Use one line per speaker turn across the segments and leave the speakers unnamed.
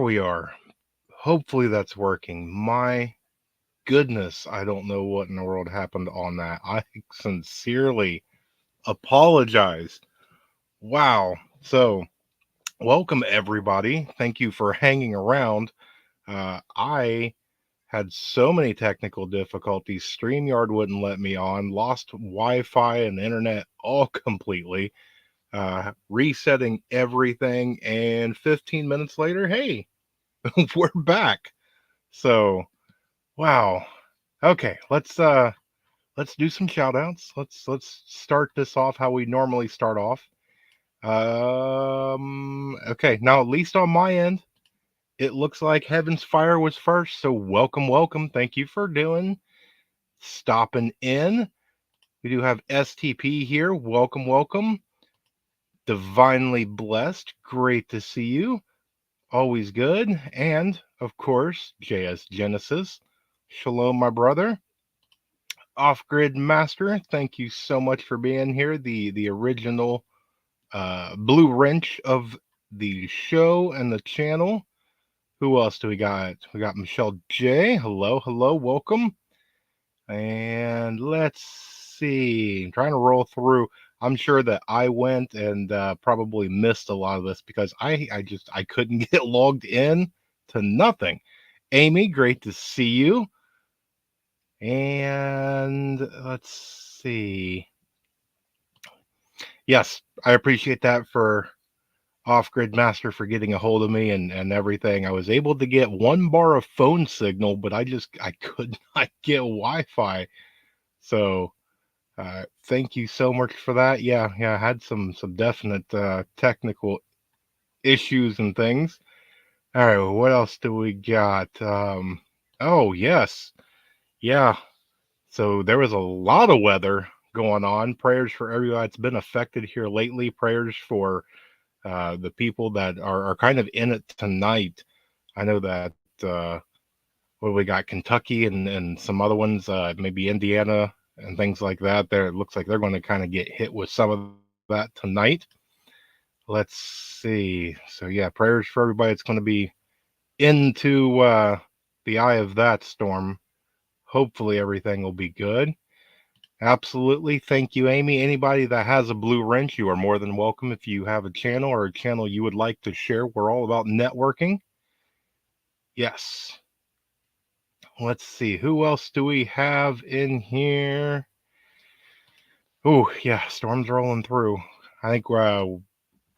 we are. Hopefully that's working. My goodness, I don't know what in the world happened on that. I sincerely apologize. Wow. So, welcome everybody. Thank you for hanging around. I had so many technical difficulties. StreamYard wouldn't let me on, lost Wi Fi and internet all completely, resetting everything. And 15 minutes later, hey, we're back. So, wow. Okay, let's do some shout outs. Let's start this off how we normally start off. Okay, now at least on my end, it looks like Heaven's Fire was first, so welcome, welcome. Thank you for stopping in. We do have STP here. Welcome, welcome. Divinely blessed. Great to see you. Always good. And of course, JS Genesis. Shalom, my brother. Off Grid Master, thank you so much for being here. The original blue wrench of the show and the channel. Who else do we got? We got Michelle J. Hello, hello, welcome. And let's see. I'm trying to roll through. I'm sure that I went and probably missed a lot of this because I couldn't get logged in to nothing. Amy, great to see you. And let's see. Yes, I appreciate that for Off Grid Master for getting a hold of me and everything. I was able to get 1 bar of phone signal, but I could not get Wi-Fi. So thank you so much for that. Yeah, I had some definite technical issues and things. All right, what else do we got? Oh yes, yeah. So there was a lot of weather going on. Prayers for everyone that's been affected here lately. Prayers for the people that are kind of in it tonight. I know that what we got Kentucky and some other ones, maybe Indiana and things like that. There, it looks like they're going to kind of get hit with some of that tonight. Let's see. So yeah, prayers for everybody that's going to be into the eye of that storm. Hopefully everything will be good. Absolutely. Thank you, Amy. Anybody that has a blue wrench, you are more than welcome. If you have a channel or a channel you would like to share, we're all about networking. Yes. Let's see. Who else do we have in here? Oh, yeah. Storms rolling through. I think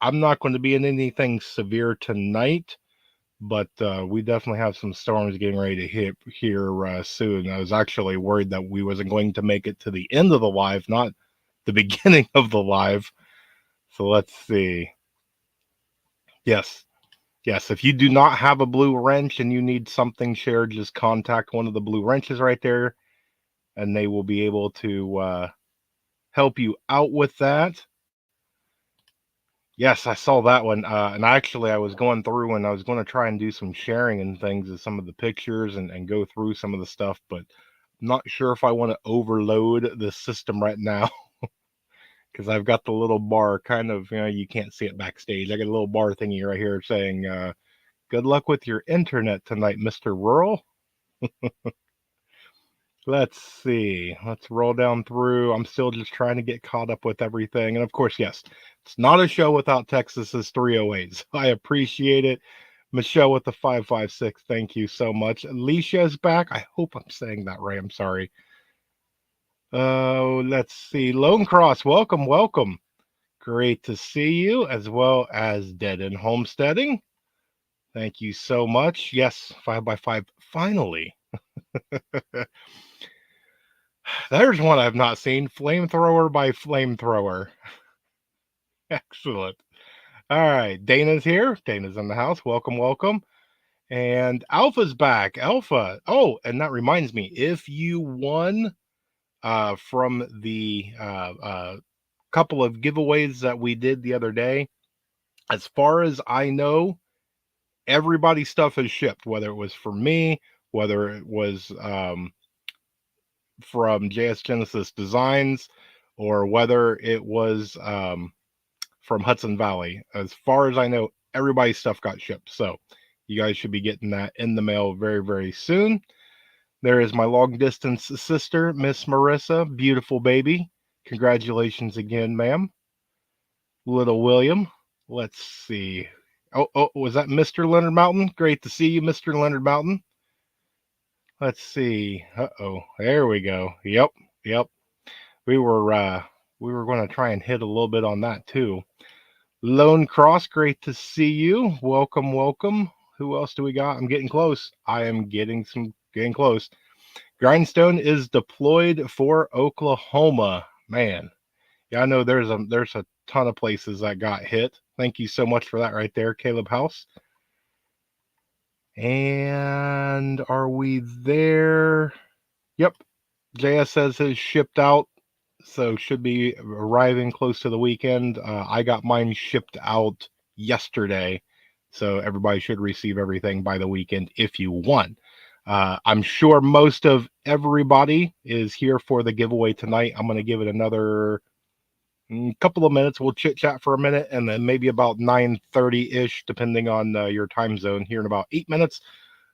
I'm not going to be in anything severe tonight, but we definitely have some storms getting ready to hit here soon. I was actually worried that we wasn't going to make it to the end of the live, not the beginning of the live. So let's see. Yes. Yes. If you do not have a blue wrench and you need something shared, just contact one of the blue wrenches right there and they will be able to help you out with that. Yes, I saw that one. And actually, I was going through and I was going to try and do some sharing and things of some of the pictures and go through some of the stuff, but I'm not sure if I want to overload the system right now. Because I've got the little bar kind of, you can't see it backstage. I got a little bar thingy right here saying, good luck with your internet tonight, Mr. Rural. Let's see. Let's roll down through. I'm still just trying to get caught up with everything. And of course, yes, it's not a show without Texas's 308s. I appreciate it. Michelle with the 556. Thank you so much. Alicia is back. I hope I'm saying that right. I'm sorry. Oh, let's see. Lone Cross, welcome, welcome. Great to see you, as well as Dead and Homesteading. Thank you so much. Yes, 5x5, finally. There's one I've not seen. Flamethrower by Flamethrower. Excellent. All right, Dana's here. Dana's in the house. Welcome, welcome. And Alpha's back. Alpha. Oh, and that reminds me, if you won from the couple of giveaways that we did the other day, as far as I know, everybody's stuff is shipped, whether it was for me, whether it was from JS Genesis Designs, or whether it was from Hudson Valley. As far as I know, everybody's stuff got shipped. So You guys should be getting that in the mail very, very soon. There is my long distance sister, Miss Marissa. Beautiful baby. Congratulations again, ma'am. Little William. Let's see. Oh, was that Mr. Leonard Mountain? Great to see you, Mr. Leonard Mountain. Let's see. Uh-oh. There we go. Yep. We were uh we were going to try and hit a little bit on that too. Lone Cross, great to see you. Welcome. Who else do we got? I'm getting close. I am getting close. Grindstone is deployed for Oklahoma. Man, yeah, I know there's a ton of places that got hit. Thank you so much for that right there, Caleb House. And are we there? Yep. JS says his shipped out, so should be arriving close to the weekend. I got mine shipped out yesterday, so everybody should receive everything by the weekend if you want. I'm sure most of everybody is here for the giveaway tonight. I'm going to give it another couple of minutes. We'll chit chat for a minute, and then maybe about 9:30 ish, depending on your time zone. Here in about 8 minutes,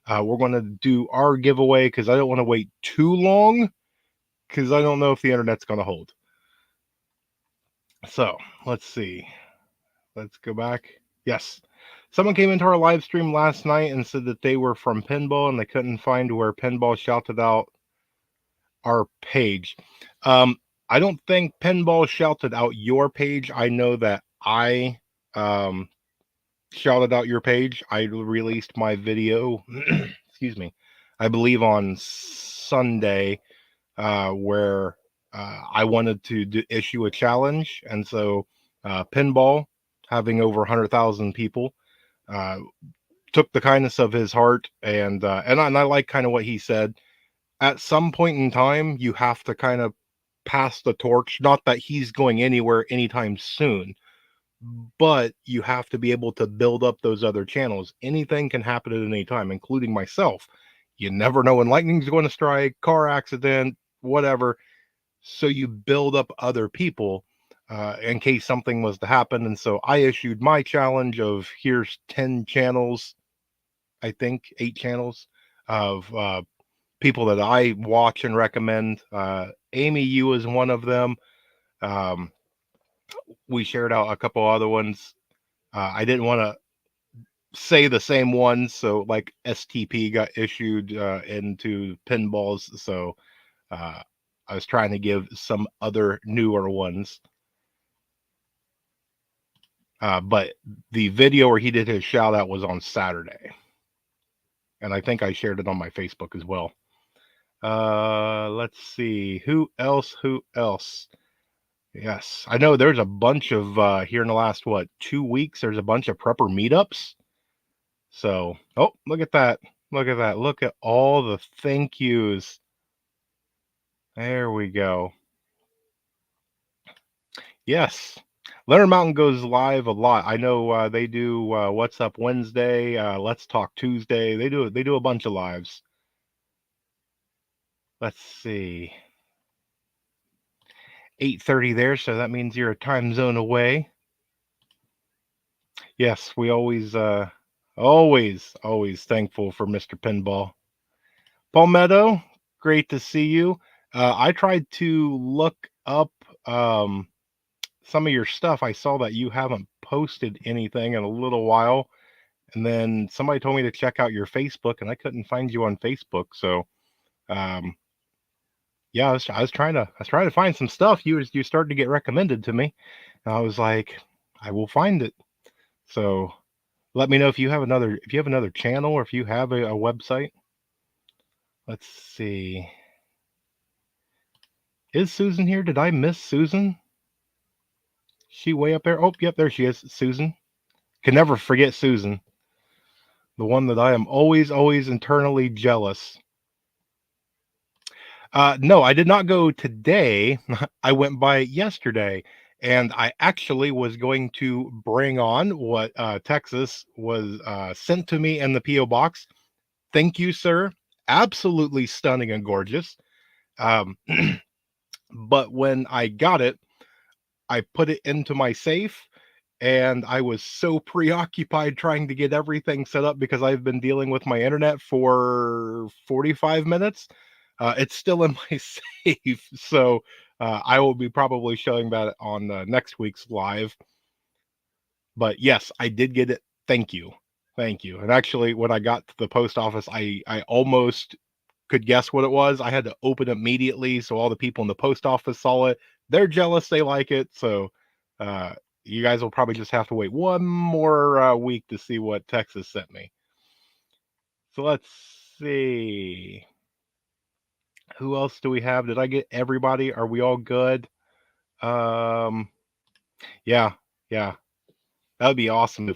we're going to do our giveaway because I don't want to wait too long because I don't know if the internet's going to hold. So let's see. Let's go back. Yes. Someone came into our live stream last night and said that they were from Pinball and they couldn't find where Pinball shouted out our page. I don't think Pinball shouted out your page. I know that I shouted out your page. I released my video, excuse me, I believe on Sunday, where I wanted to issue a challenge. And so Pinball, having over 100,000 people, took the kindness of his heart, and I like kind of what he said. At some point in time, you have to kind of pass the torch. Not that he's going anywhere anytime soon, but you have to be able to build up those other channels. Anything can happen at any time, including myself. You never know when lightning's going to strike, car accident, whatever. So you build up other people in case something was to happen. And so I issued my challenge of here's 10 channels, I think 8 channels of people that I watch and recommend. Amy, you is one of them. We shared out a couple other ones. I didn't want to say the same ones, so like STP got issued into pinballs, so I was trying to give some other newer ones. But the video where he did his shout out was on Saturday, and I think I shared it on my Facebook as well. Let's see. Who else? Yes, I know there's a bunch of here in the last 2 weeks. There's a bunch of prepper meetups. So, oh, look at that! Look at that! Look at all the thank yous. There we go. Yes, Leonard Mountain goes live a lot. I know they do What's Up Wednesday, Let's Talk Tuesday. They do a bunch of lives. Let's see. 8:30 there, so that means you're a time zone away. Yes, we always thankful for Mr. Pinball. Palmetto, great to see you. I tried to look up some of your stuff. I saw that you haven't posted anything in a little while. And then somebody told me to check out your Facebook, and I couldn't find you on Facebook. So yeah, I was trying to find some stuff. You started to get recommended to me. And I was like, I will find it. So let me know if you have another channel or if you have a website. Let's see. Is Susan here? Did I miss Susan? She way up there? Oh, yep, there she is. Susan. Can never forget Susan. The one that I am always internally jealous. No, I did not go today. I went by yesterday, and I actually was going to bring on what Texas was sent to me in the P.O. box. Thank you, sir. Absolutely stunning and gorgeous. But when I got it, I put it into my safe, and I was so preoccupied trying to get everything set up because I've been dealing with my internet for 45 minutes. It's still in my safe, so I will be probably showing that on next week's live. But yes, I did get it. Thank you. Thank you. And actually, when I got to the post office, I almost could guess what it was. I had to open it immediately so all the people in the post office saw it. They're jealous. They like it. So uh, you guys will probably just have to wait one more week to see what Texas sent me. So let's see. Who else do we have? Did I get everybody? Are we all good? Um, yeah, yeah. That would be awesome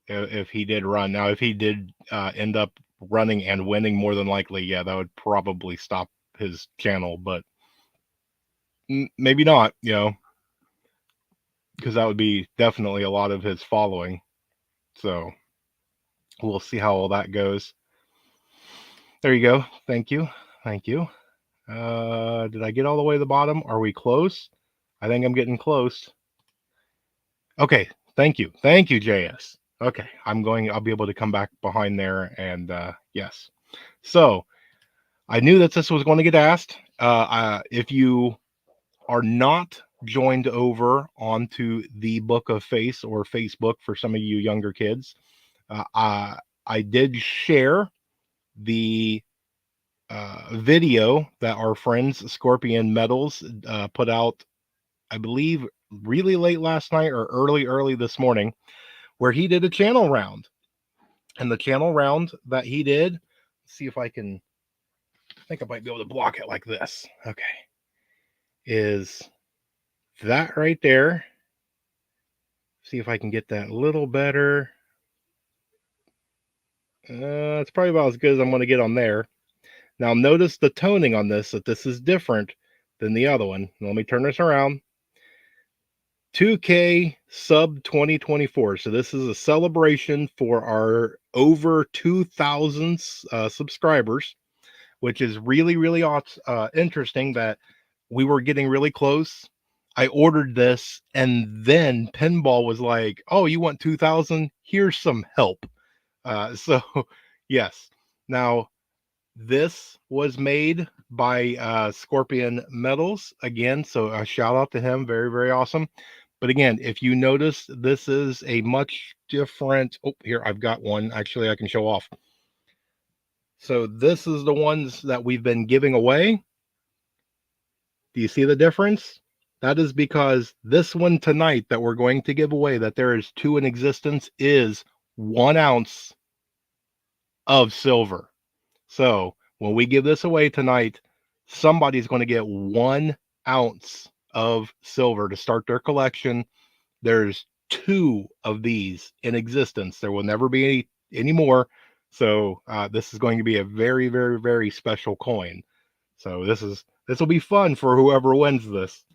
if he did run. Now, if he did end up running and winning, more than likely, yeah, that would probably stop his channel, but maybe not, because that would be definitely a lot of his following. So we'll see how all that goes. There you go. Thank you. Thank you. Did I get all the way to the bottom? Are we close? I think I'm getting close. Okay. Thank you. Thank you, JS. Okay. I'll be able to come back behind there and yes. So I knew that this was going to get asked. If you are not joined over onto the Book of Face or Facebook for some of you younger kids, I did share the video that our friends Scorpion Metals put out, I believe, really late last night or early this morning, where he did a channel round. And the channel round that he did, let's see if I think I might be able to block it like this. Okay. Is that right there. See if I can get that a little better. It's probably about as good as I'm going to get on there. Now notice the toning on this, that this is different than the other one. Let me turn this around. 2K sub 2024. So this is a celebration for our over 2,000 subscribers, which is really, really interesting that we were getting really close. I ordered this, and then Pinball was like, "Oh, you want 2,000? Here's some help." So, yes. Now, this was made by Scorpion Metals again. So, a shout out to him. Very, very awesome. But again, if you notice, this is a much different. Oh, here, I've got one. Actually, I can show off. So, this is the ones that we've been giving away. Do you see the difference? That is because this one tonight that we're going to give away, that there is two in existence, is 1 ounce of silver. So when we give this away tonight, somebody's going to get 1 ounce of silver to start their collection. There's two of these in existence. There will never be any more. So this is going to be a very, very, very special coin. So this will be fun for whoever wins this.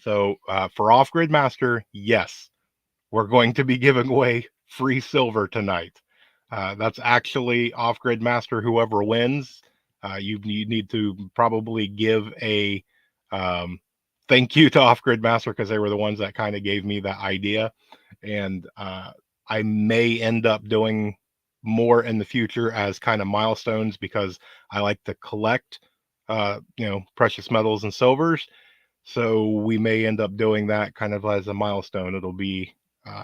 So for Off Grid Master, yes, we're going to be giving away free silver tonight. That's actually Off Grid Master. Whoever wins, you need to probably give a thank you to Off Grid Master because they were the ones that kind of gave me that idea, and I may end up doing more in the future as kind of milestones because I like to collect, precious metals and silvers. So we may end up doing that kind of as a milestone. It'll be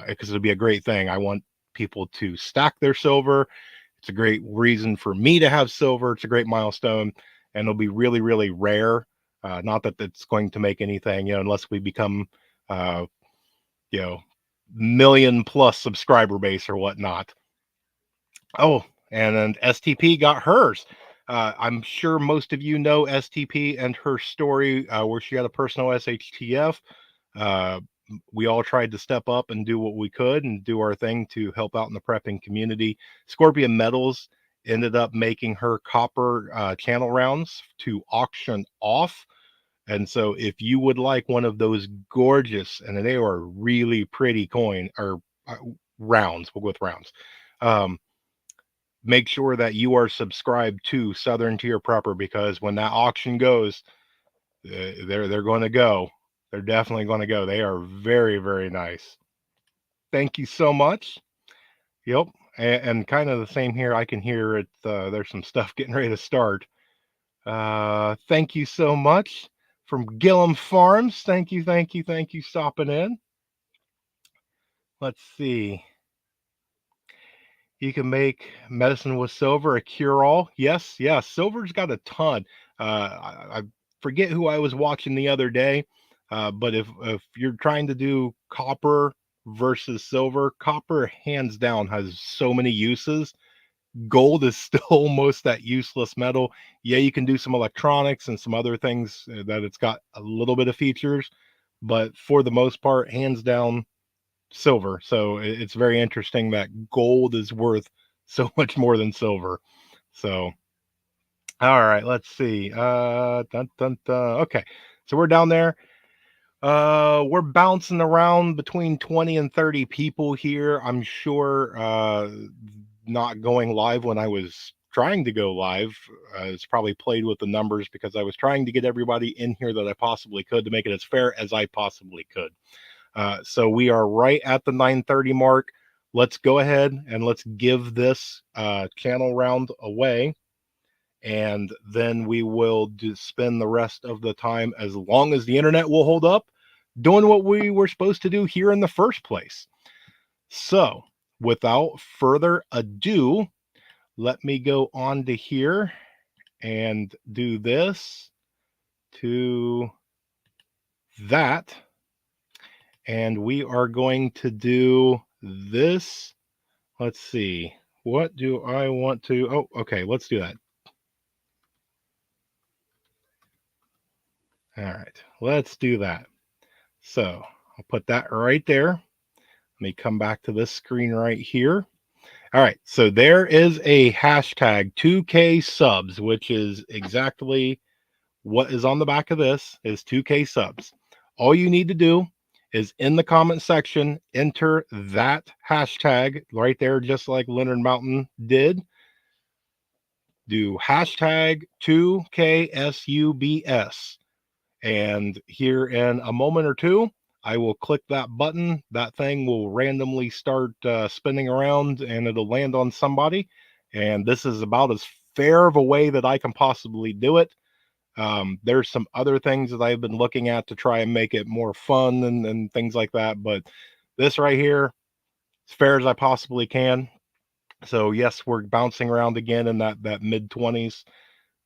because it'll be a great thing. I want people to stack their silver. It's a great reason for me to have silver. It's a great milestone, and it'll be really, really rare. Not that it's going to make anything, unless we become, uh, you know, million plus subscriber base or whatnot. Oh, and then STP got hers. I'm sure most of you know STP and her story where she had a personal SHTF. Uh, we all tried to step up and do what we could and do our thing to help out in the prepping community. Scorpion Metals ended up making her copper channel rounds to auction off. And so if you would like one of those gorgeous, and they are really pretty coin or rounds, we'll go with rounds. Make sure that you are subscribed to Southern Tier Prepper because when that auction goes, they're going to go. They're definitely going to go. They are very, very nice. Thank you so much. Yep. And kind of the same here. I can hear it. There's some stuff getting ready to start. Thank you so much from Gillum Farms. Thank you, thank you, thank you, stopping in. Let's see. You can make medicine with silver a cure-all. Yes, yes. Silver's got a ton. I forget who I was watching the other day, but if you're trying to do copper versus silver, copper hands down has so many uses. Gold is still almost that useless metal. Yeah, you can do some electronics and some other things that it's got a little bit of features, but for the most part, hands down, silver. So it's very interesting that gold is worth so much more than silver. So, all right, let's see. Dun, dun, dun. Okay, so we're down there. We're bouncing around between 20 and 30 people here. I'm sure not going live when I was trying to go live. It's probably played with the numbers because I was trying to get everybody in here that I possibly could to make it as fair as I possibly could. So we are right at the 9:30 mark. Let's go ahead and let's give this channel round away. And then we will spend the rest of the time, as long as the internet will hold up, doing what we were supposed to do here in the first place. So without further ado, let me go on to here and do this to that. And we are going to do this. Let's see. What do I want to? Oh, okay. Let's do that. All right. Let's do that. So I'll put that right there. Let me come back to this screen right here. All right. So there is a hashtag 2K subs, which is exactly what is on the back of this is 2K subs. All you need to do is in the comment section, enter that hashtag right there, just like Leonard Mountain did. Do hashtag 2KSUBS. And here in a moment or two, I will click that button. That thing will randomly start spinning around and it'll land on somebody. And this is about as fair of a way that I can possibly do it. There's some other things that I've been looking at to try and make it more fun and things like that. But this right here, as fair as I possibly can. So yes, we're bouncing around again in that mid 20s.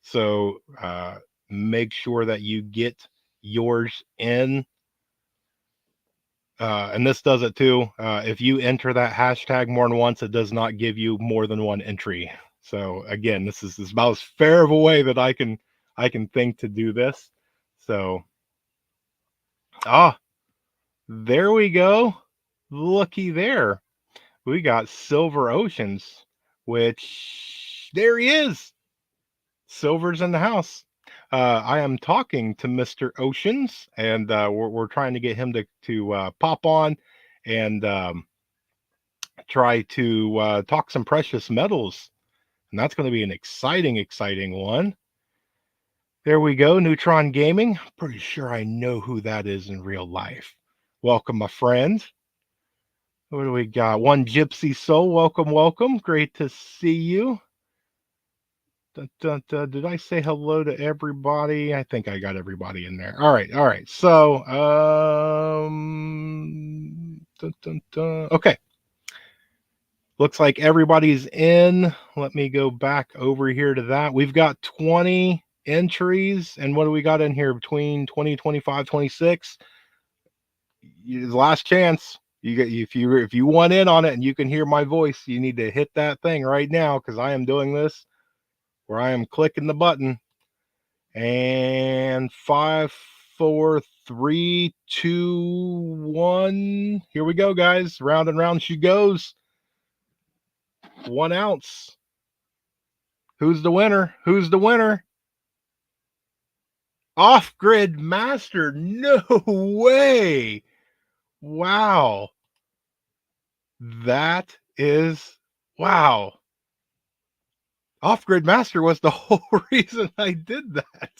So make sure that you get yours in. And this does it too. If you enter that hashtag more than once, it does not give you more than one entry. So again, this is about as fair of a way that I can think to do this. So there we go. Looky there. We got Silver Oceans, which there he is. Silver's in the house. I am talking to Mr. Oceans, and we're trying to get him to pop on and try to talk some precious metals. And that's going to be an exciting, exciting one. There we go, Neutron Gaming. Pretty sure I know who that is in real life. Welcome, my friend. What do we got? One Gypsy Soul. Welcome, welcome. Great to see you. Dun, dun, dun. Did I say hello to everybody? I think I got everybody in there. All right, all right. So, dun, dun, dun. Okay. Looks like everybody's in. Let me go back over here to that. We've got 20 entries. And what do we got in here between 20, 25, 26? The last chance. You get if you want in on it and you can hear my voice, you need to hit that thing right now because I am doing this where I am clicking the button. And 5, 4, 3, 2, 1. Here we go, guys. Round and round she goes. 1 ounce. Who's the winner? Who's the winner? Off Grid Master. No way. Wow. That is wow. Off Grid Master was the whole reason I did that.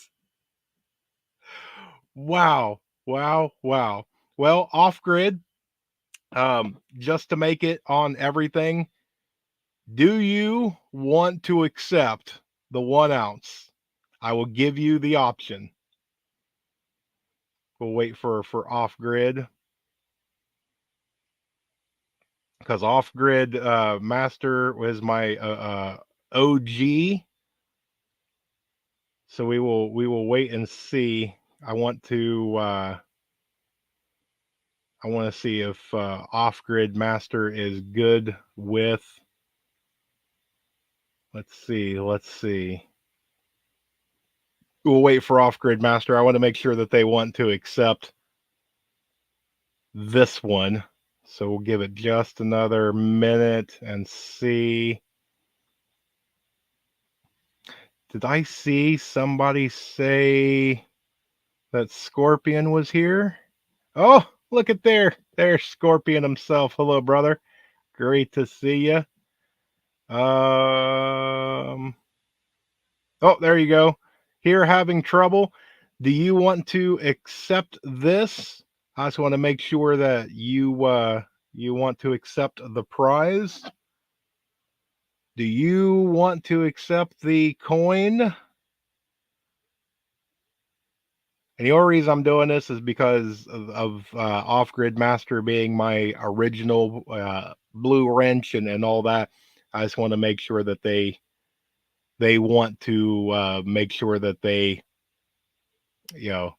Wow. Wow, wow. Well, off grid, just to make it on everything, do you want to accept the 1 ounce? I will give you the option. We'll wait for off grid because off grid master was my OG. So we will wait and see. I want to see if off grid master is good with. Let's see. We'll wait for off grid master. I want to make sure that they want to accept this one. So we'll give it just another minute and see. Did I see somebody say that Scorpion was here? Oh, look at there. There's Scorpion himself. Hello, brother. Great to see you. Oh, there you go. Here having trouble. Do you want to accept this? I just want to make sure that you want to accept the prize. Do you want to accept the coin? And the only reason I'm doing this is because of Off Grid Master being my original blue wrench and all that. I just want to make sure that they want to make sure that they, you know,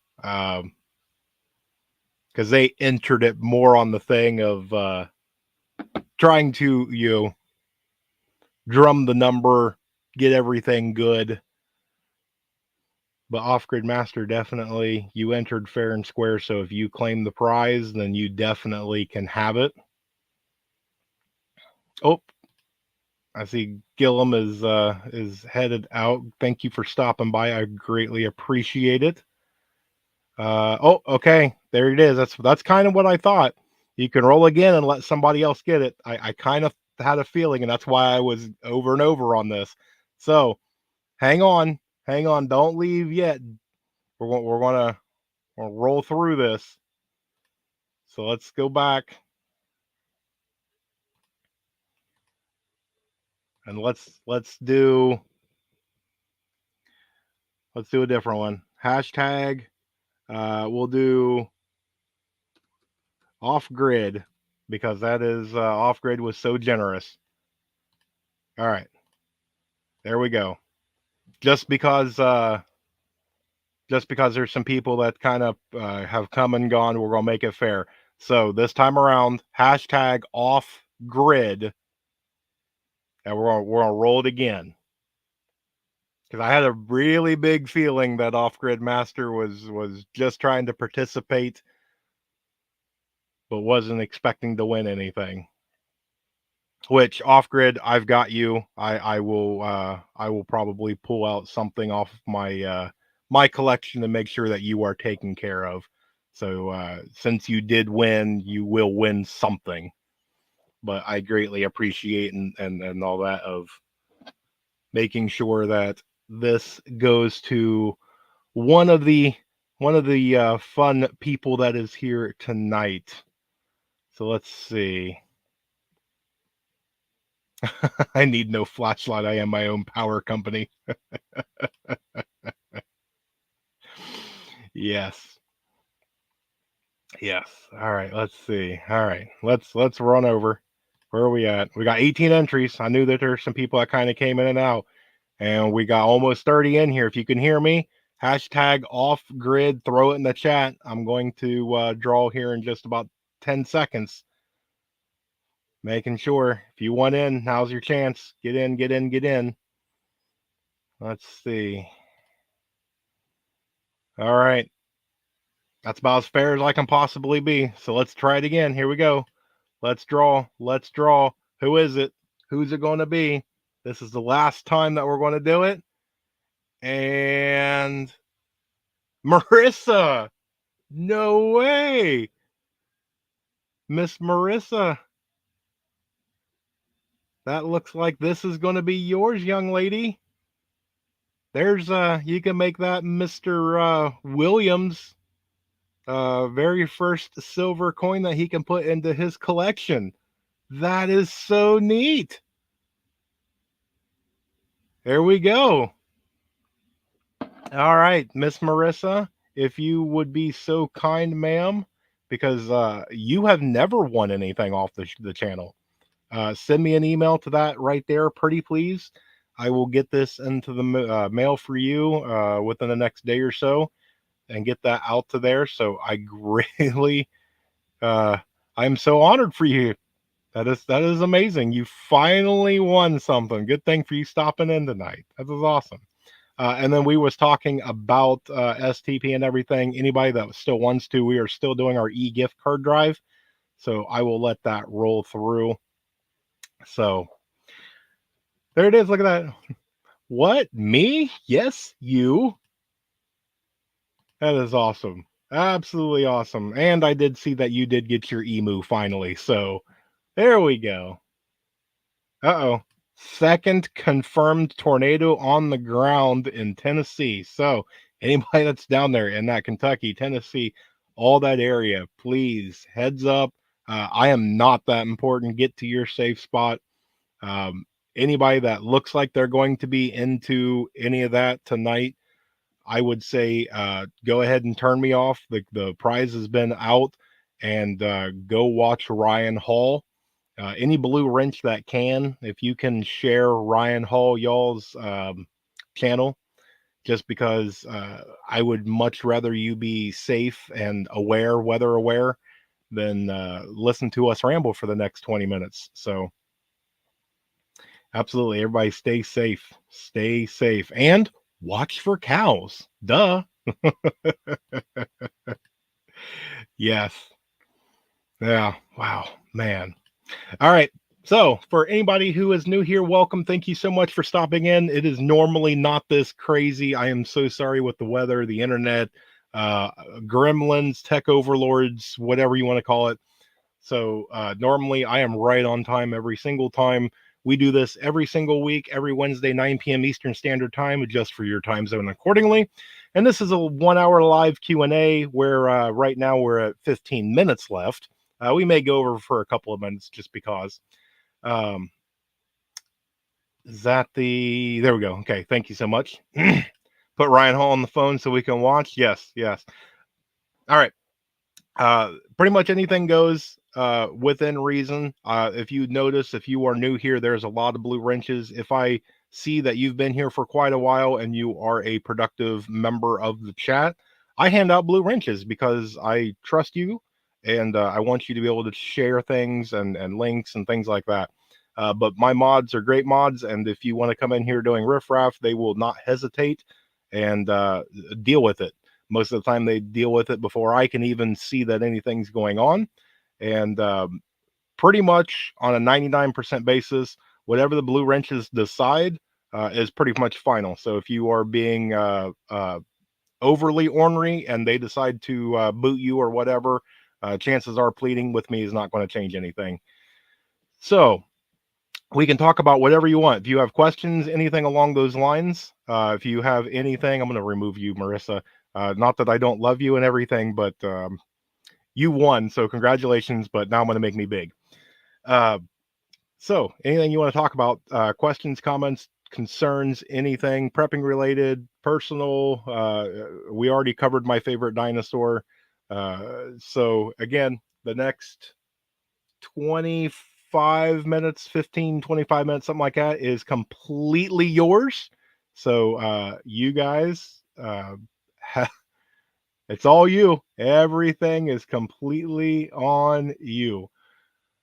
because they entered it more on the thing of trying to, drum the number, get everything good. But Off Grid Master, definitely, you entered fair and square. So if you claim the prize, then you definitely can have it. Oh, I see Gillum is headed out. Thank you for stopping by. I greatly appreciate it. Oh, okay. There it is. That's kind of what I thought. You can roll again and let somebody else get it. I kind of had a feeling, and that's why I was over and over on this. So hang on, hang on. Don't leave yet. We're gonna roll through this. So let's go back and let's do a different one. Hashtag. We'll do off grid because that is off grid was so generous. All right, there we go. Just because there's some people that kind of have come and gone, we're gonna make it fair. So this time around, hashtag off grid, and we're gonna roll it again. Because I had a really big feeling that off grid master was just trying to participate, but wasn't expecting to win anything. Which off grid, I've got you. I will probably pull out something off my my collection to make sure that you are taken care of. So since you did win, you will win something. But I greatly appreciate and all that of making sure that this goes to one of the fun people that is here tonight. So let's see. I need no flashlight. I am my own power company. Yes. Yes. All right. Let's see. All right. Let's run over. Where are we at? We got 18 entries. I knew that there's some people that kind of came in and out, and we got almost 30 in here. If you can hear me, hashtag off grid. Throw it in the chat. I'm going to draw here in just about 10 seconds. Making sure if you want in, now's your chance. Get in. Get in. Get in. Let's see. All right. That's about as fair as I can possibly be. So let's try it again. Here we go. Let's draw. Let's draw. Who is it? Who's it going to be? This is the last time that we're going to do it. And Marissa. No way. Miss Marissa. That looks like this is going to be yours, young lady. There's you can make that Mr. Williams Very first silver coin that he can put into his collection. That is so neat. There we go. All right, Miss Marissa, if you would be so kind, ma'am, because you have never won anything off the channel. Send me an email to that right there, pretty please. I will get this into the mail for you within the next day or so and get that out to there. So I really, uh, I'm so honored for you. That is amazing. You finally won something. Good thing for you stopping in tonight. That was awesome. And then we was talking about STP and everything. Anybody that still wants to, we are still doing our e-gift card drive. So I will let that roll through. So there it is. Look at that. What? Me? Yes, you. That is awesome. Absolutely awesome. And I did see that you did get your emu finally. So there we go. Uh-oh. Second confirmed tornado on the ground in Tennessee. So anybody that's down there in that Kentucky, Tennessee, all that area, please heads up. I am not that important. Get to your safe spot. Um, Anybody that looks like they're going to be into any of that tonight, I would say go ahead and turn me off. The prize has been out, and go watch Ryan Hall. Any blue wrench that can, if you can share Ryan Hall y'all's channel, just because I would much rather you be safe and aware, weather aware, than listen to us ramble for the next 20 minutes. So absolutely, everybody stay safe, and watch for cows. Duh. Yes. Yeah. Wow, man. All right. So, for anybody who is new here, welcome. Thank you so much for stopping in. It is normally not this crazy. I am so sorry with the weather, the internet, uh, gremlins, tech overlords, whatever you want to call it. So, normally I am right on time every single time. We do this every single week, every Wednesday, 9 p.m. Eastern Standard Time. Adjust for your time zone accordingly. And this is a 1 hour live Q&A where right now we're at 15 minutes left. We may go over for a couple of minutes just because. Um, is that there we go. Okay. Thank you so much. Put Ryan Hall on the phone so we can watch. Yes. Yes. All right. Pretty much anything goes within reason. If you notice, if you are new here, there's a lot of blue wrenches. If I see that you've been here for quite a while and you are a productive member of the chat, I hand out blue wrenches because I trust you, and I want you to be able to share things and links and things like that. But my mods are great mods, and if you want to come in here doing riffraff, they will not hesitate and deal with it. Most of the time, they deal with it before I can even see that anything's going on. And pretty much on a 99% basis, whatever the blue wrenches decide is pretty much final. So if you are being overly ornery and they decide to boot you or whatever, chances are pleading with me is not going to change anything. So we can talk about whatever you want. If you have questions, anything along those lines, if you have anything, I'm going to remove you, Marissa. Not that I don't love you and everything, but you won, so congratulations. But now I'm going to make me big. So anything you want to talk about? Questions, comments, concerns, anything prepping related, personal. We already covered my favorite dinosaur. So again, the next 25 minutes, 15, 25 minutes, something like that, is completely yours. So you guys, it's all you. Everything is completely on you.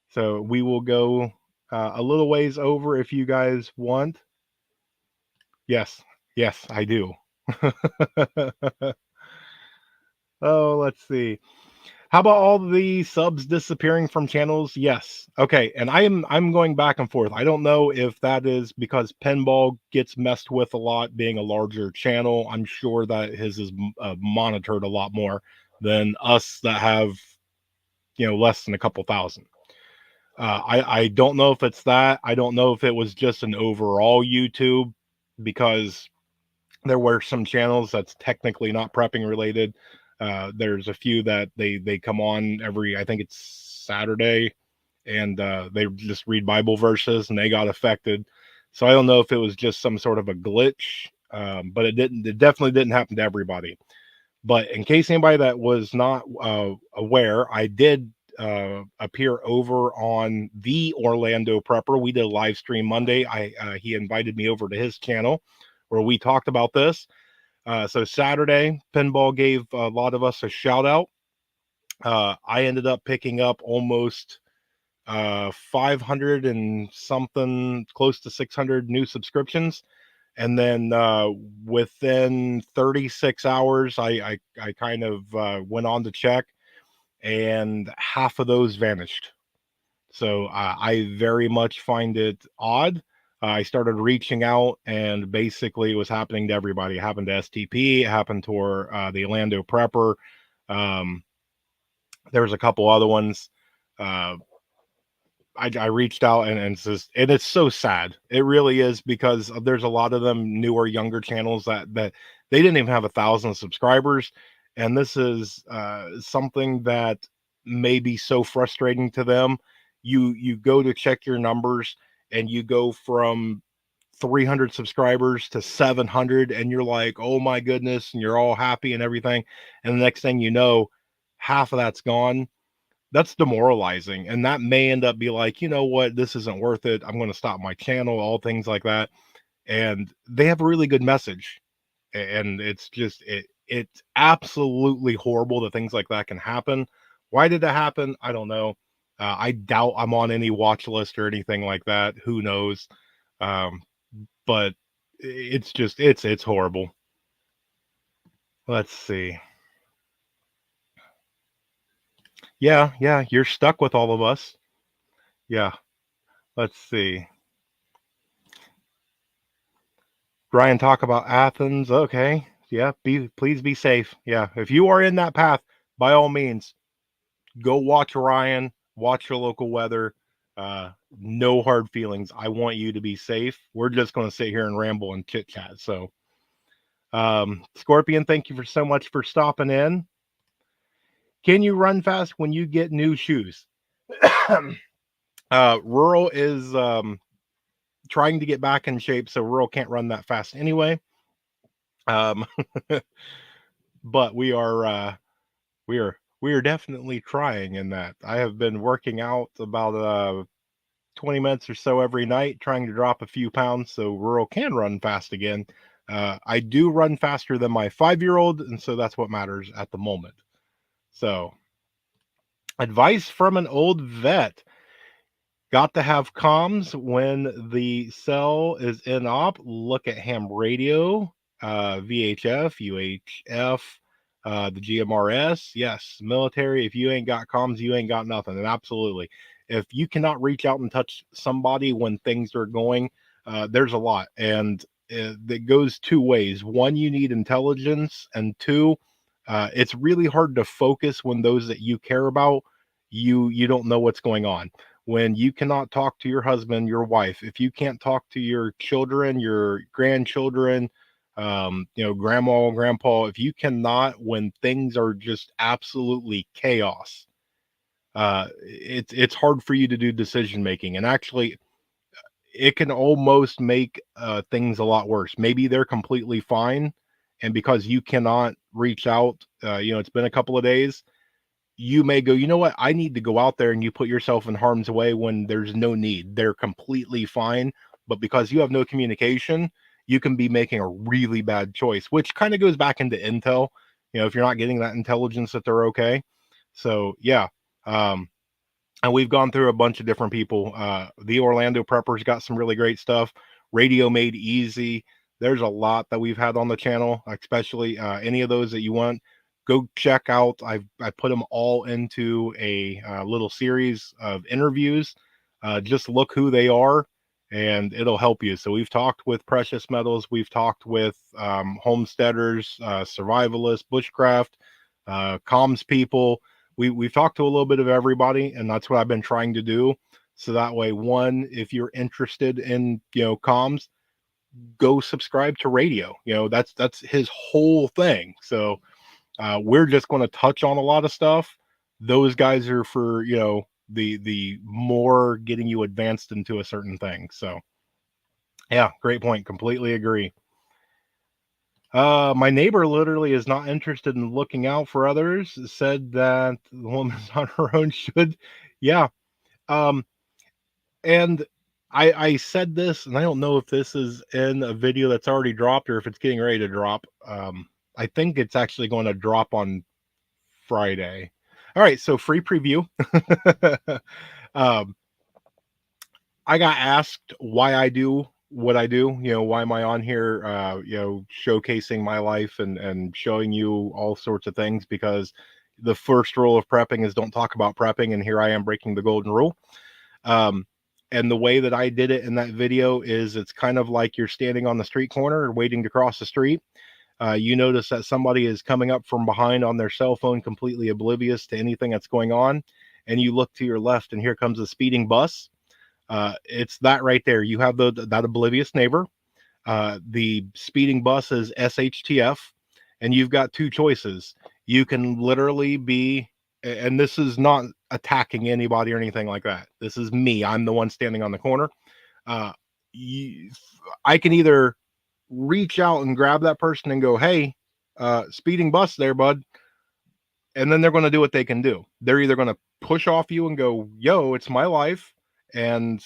So we will go a little ways over if you guys want. Yes, yes, I do. Oh, let's see. How about all the subs disappearing from channels? Yes. Okay, and I'm going back and forth. I don't know if that is because Pinball gets messed with a lot, being a larger channel. I'm sure that his is monitored a lot more than us that have, less than a couple thousand. I don't know if it's that. I don't know if it was just an overall YouTube, because there were some channels that's technically not prepping related. There's a few that they come on every, I think it's Saturday, and they just read Bible verses, and they got affected. So I don't know if it was just some sort of a glitch, but it didn't. It definitely didn't happen to everybody. But in case anybody that was not aware, I did appear over on the Orlando Prepper. We did a live stream Monday. He invited me over to his channel where we talked about this. So Saturday, Pinball gave a lot of us a shout out. I ended up picking up almost 500 and something, close to 600 new subscriptions. And then within 36 hours, I kind of went on to check, and half of those vanished. So I very much find it odd. I started reaching out, and basically it was happening to everybody. It happened to STP, it happened to the Orlando Prepper. Um, there was a couple other ones. Uh, I reached out, and it's so sad. It really is, because there's a lot of them newer, younger channels that they didn't even have 1,000 subscribers, and this is something that may be so frustrating to them. You go to check your numbers, and you go from 300 subscribers to 700, and you're like, oh my goodness, and you're all happy and everything, and the next thing you know, half of that's gone. That's demoralizing, and that may end up be like, you know what, this isn't worth it, I'm going to stop my channel, all things like that. And they have a really good message, and it's absolutely horrible that things like that can happen. Why did that happen? I don't know. I doubt I'm on any watch list or anything like that. Who knows? um, but it's horrible. Let's see. Yeah, you're stuck with all of us. Yeah, let's see. Brian, talk about Athens. Okay. Yeah, please be safe. Yeah. If you are in that path, by all means, go watch Ryan, watch your local weather. No hard feelings. I want you to be safe. We're just going to sit here and ramble and chit chat. So, Scorpion, thank you for so much for stopping in. Can you run fast when you get new shoes? Rural is trying to get back in shape, so Rural can't run that fast anyway. Um, but we are definitely trying in that. I have been working out about 20 minutes or so every night, trying to drop a few pounds so Rural can run fast again. I do run faster than my 5-year-old, and so that's what matters at the moment. So, advice from an old vet. Got to have comms when the cell is in op. Look at ham radio, VHF, UHF, the GMRS. Yes, military. If you ain't got comms, you ain't got nothing. And absolutely, if you cannot reach out and touch somebody when things are going, there's a lot, and it goes two ways. One, you need intelligence, and two, it's really hard to focus when those that you care about, you don't know what's going on. When you cannot talk to your husband, your wife, if you can't talk to your children, your grandchildren, grandma, grandpa, if you cannot, when things are just absolutely chaos, it's hard for you to do decision making. And actually, it can almost make things a lot worse. Maybe they're completely fine, and because you cannot reach out, it's been a couple of days, you may go, you know what, I need to go out there, and you put yourself in harm's way when there's no need. They're completely fine, but because you have no communication, you can be making a really bad choice, which kind of goes back into intel. If you're not getting that intelligence that they're okay. So yeah, um, and we've gone through a bunch of different people. The Orlando Preppers got some really great stuff. Radio Made Easy. There's a lot that we've had on the channel, especially any of those that you want. Go check out. I put them all into a little series of interviews. Just look who they are, and it'll help you. So we've talked with precious metals. We've talked with homesteaders, survivalists, bushcraft, comms people. We've talked to a little bit of everybody, and that's what I've been trying to do. So that way, one, if you're interested in comms, go subscribe to radio. That's his whole thing. So We're just going to touch on a lot of stuff. Those guys are for, the more getting you advanced into a certain thing. So yeah, great point. Completely agree. My neighbor literally is not interested in looking out for others. Said that the woman's on her own should, yeah. Um, and I said this, and I don't know if this is in a video that's already dropped or if it's getting ready to drop. I think it's actually going to drop on Friday. All right, so free preview. um, I got asked why I do what I do. Why am I on here? Showcasing my life and showing you all sorts of things, because the first rule of prepping is don't talk about prepping, and here I am breaking the golden rule. Um, and the way that I did it in that video is it's kind of like you're standing on the street corner waiting to cross the street. You notice that somebody is coming up from behind on their cell phone, completely oblivious to anything that's going on. And you look to your left, and here comes a speeding bus. It's that right there. You have that oblivious neighbor. The speeding bus is SHTF, and you've got two choices. You can literally be, and this is not attacking anybody or anything like that. This is me. I'm the one standing on the corner. Uh, you, I can either reach out and grab that person and go, "Hey, speeding bus there, bud," and then they're going to do what they can do. They're either going to push off you and go, "Yo, it's my life," and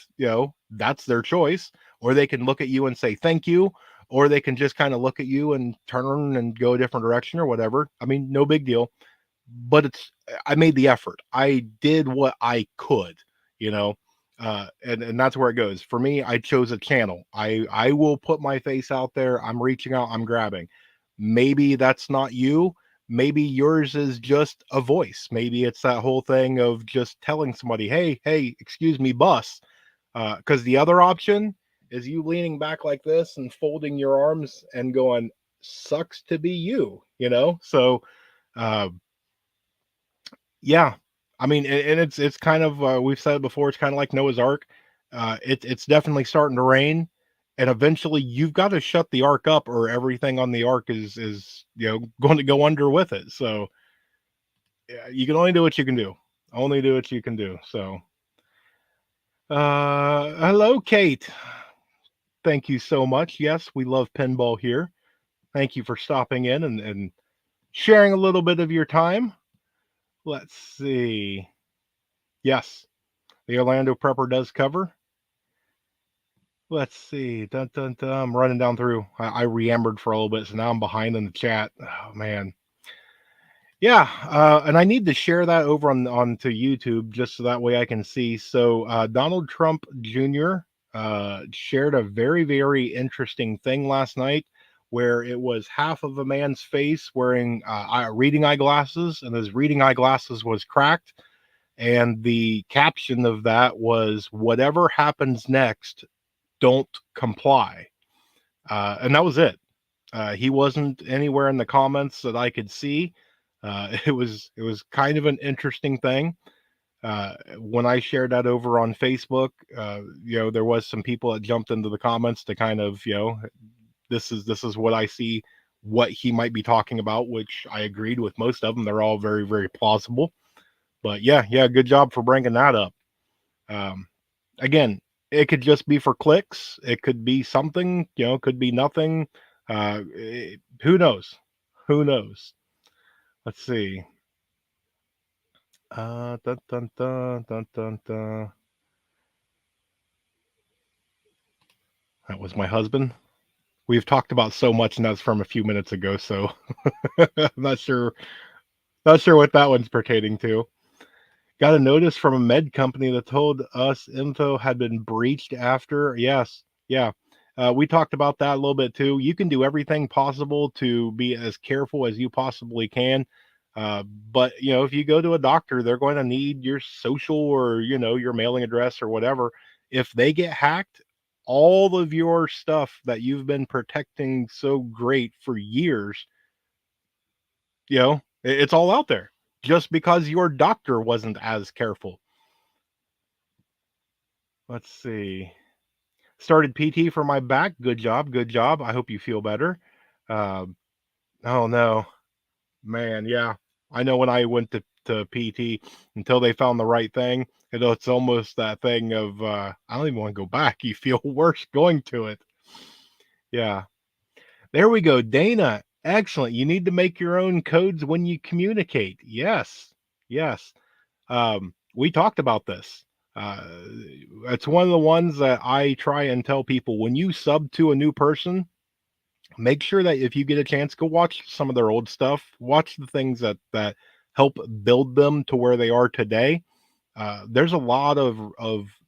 that's their choice, or they can look at you and say thank you, or they can just kind of look at you and turn and go a different direction or whatever. I mean, no big deal. But I made the effort. I did what I could, you know. And that's where it goes. For me, I chose a channel. I will put my face out there. I'm reaching out, I'm grabbing. Maybe that's not you. Maybe yours is just a voice. Maybe it's that whole thing of just telling somebody, hey, excuse me, bus. Because the other option is you leaning back like this and folding your arms and going, sucks to be you. So uh, yeah, I mean, and it's kind of we've said it before. It's kind of like Noah's Ark. It's definitely starting to rain, and eventually you've got to shut the ark up, or everything on the ark is going to go under with it. So yeah, you can only do what you can do. Only do what you can do. So hello, Kate. Thank you so much. Yes, we love pinball here. Thank you for stopping in and sharing a little bit of your time. Let's see. Yes, the Orlando Prepper does cover. Let's see. Dun, dun, dun. I'm running down through. I re-ambered for a little bit, so now I'm behind in the chat. Oh man. Yeah, and I need to share that over onto YouTube just so that way I can see. So Donald Trump Jr. Shared a very very interesting thing last night, where it was half of a man's face wearing reading eyeglasses, and his reading eyeglasses was cracked, and the caption of that was "Whatever happens next, don't comply." And that was it. He wasn't anywhere in the comments that I could see. It was kind of an interesting thing. When I shared that over on Facebook, there was some people that jumped into the comments to kind of, this is what I see, what he might be talking about, which I agreed with most of them. They're all very, very plausible. But yeah, good job for bringing that up. Um, Again, it could just be for clicks. It could be something, could be nothing. Who knows? Who knows? Let's see. Dun, dun, dun, dun, dun, dun. That was my husband. We've talked about so much, and that's from a few minutes ago. So I'm not sure what that one's pertaining to. Got a notice from a med company that told us info had been breached after. Yes, yeah. We talked about that a little bit too. You can do everything possible to be as careful as you possibly can. But if you go to a doctor, they're going to need your social, or your mailing address or whatever. If they get hacked, all of your stuff that you've been protecting so great for years, it's all out there, just because your doctor wasn't as careful. Let's see. Started PT for my back. Good job. Good job. I hope you feel better. Uh, oh no. Man, yeah. I know when I went to PT until they found the right thing, it's almost that thing of I don't even want to go back. You feel worse going to it. Yeah. There we go. Dana, excellent. You need to make your own codes when you communicate. Yes. Yes. We talked about this. Uh, it's one of the ones that I try and tell people when you sub to a new person, make sure that if you get a chance, go watch some of their old stuff. Watch the things that help build them to where they are today. There's a lot of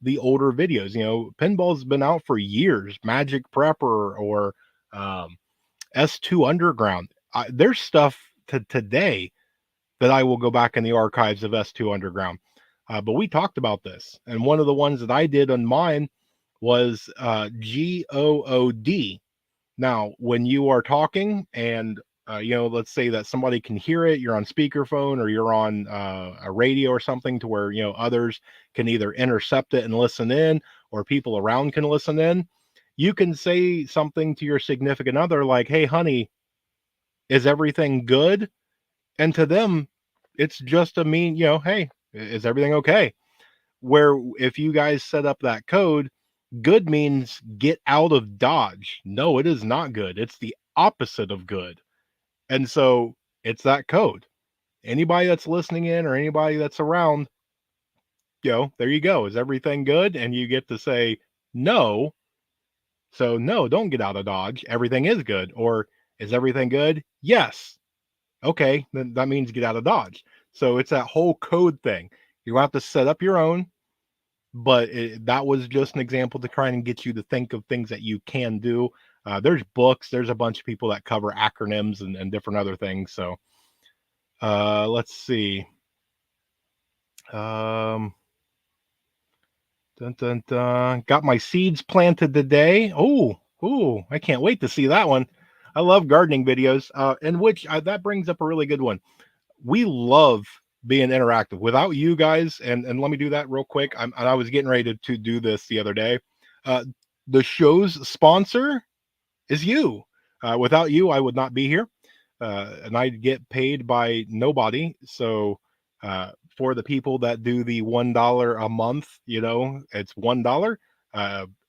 the older videos. Pinball's been out for years. Magic Prepper or um, S2 Underground. There's stuff to today that I will go back in the archives of S2 Underground. But we talked about this, and one of the ones that I did on mine was GOOD. Now, when you are talking and let's say that somebody can hear it, you're on speakerphone or you're on a radio or something to where others can either intercept it and listen in, or people around can listen in. You can say something to your significant other like, "Hey, honey, is everything good?" And to them, it's just a mean, "Hey, is everything okay?" Where if you guys set up that code, good means get out of Dodge. No, it is not good. It's the opposite of good. And so it's that code. Anybody that's listening in or anybody that's around, there you go. Is everything good? And you get to say no. So no, don't get out of Dodge. Everything is good. Or is everything good? Yes. Okay, then that means get out of Dodge. So it's that whole code thing. You have to set up your own, but that was just an example to try and get you to think of things that you can do. There's books, there's a bunch of people that cover acronyms and different other things. So let's see. Um, dun, dun, dun. Got my seeds planted today. Oh, I can't wait to see that one. I love gardening videos, in which that brings up a really good one. We love being interactive. Without you guys, and let me do that real quick. I was getting ready to do this the other day. Uh, the show's sponsor is you. Without you, I would not be here, and I'd get paid by nobody. So for the people that do the $1 a month, it's $1.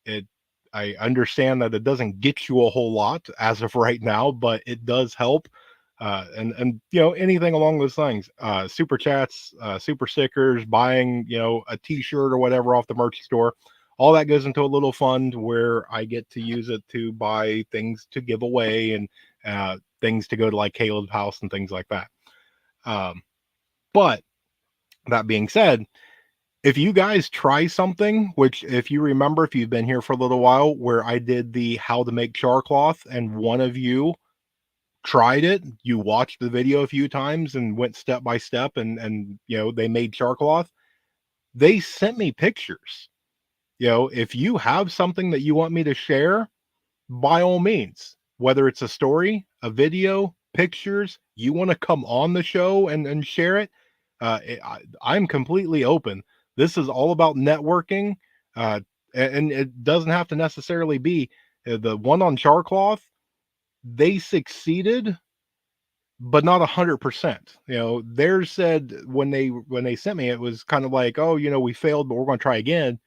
It I understand that it doesn't get you a whole lot as of right now, but it does help. And anything along those lines, super chats, super stickers, buying a T-shirt or whatever off the merch store, all that goes into a little fund where I get to use it to buy things to give away and things to go to like Caleb's house and things like that. Um, but that being said, if you guys try something, which if you remember, if you've been here for a little while, where I did the how to make char cloth and one of you tried it, you watched the video a few times and went step by step and they made char cloth, they sent me pictures. If you have something that you want me to share, by all means, whether it's a story, a video, pictures, you want to come on the show and share it, I'm completely open. This is all about networking, and it doesn't have to necessarily be the one on Charcloth. They succeeded, but not 100%. Theirs said when they sent me, it was kind of like, oh, we failed, but we're going to try again.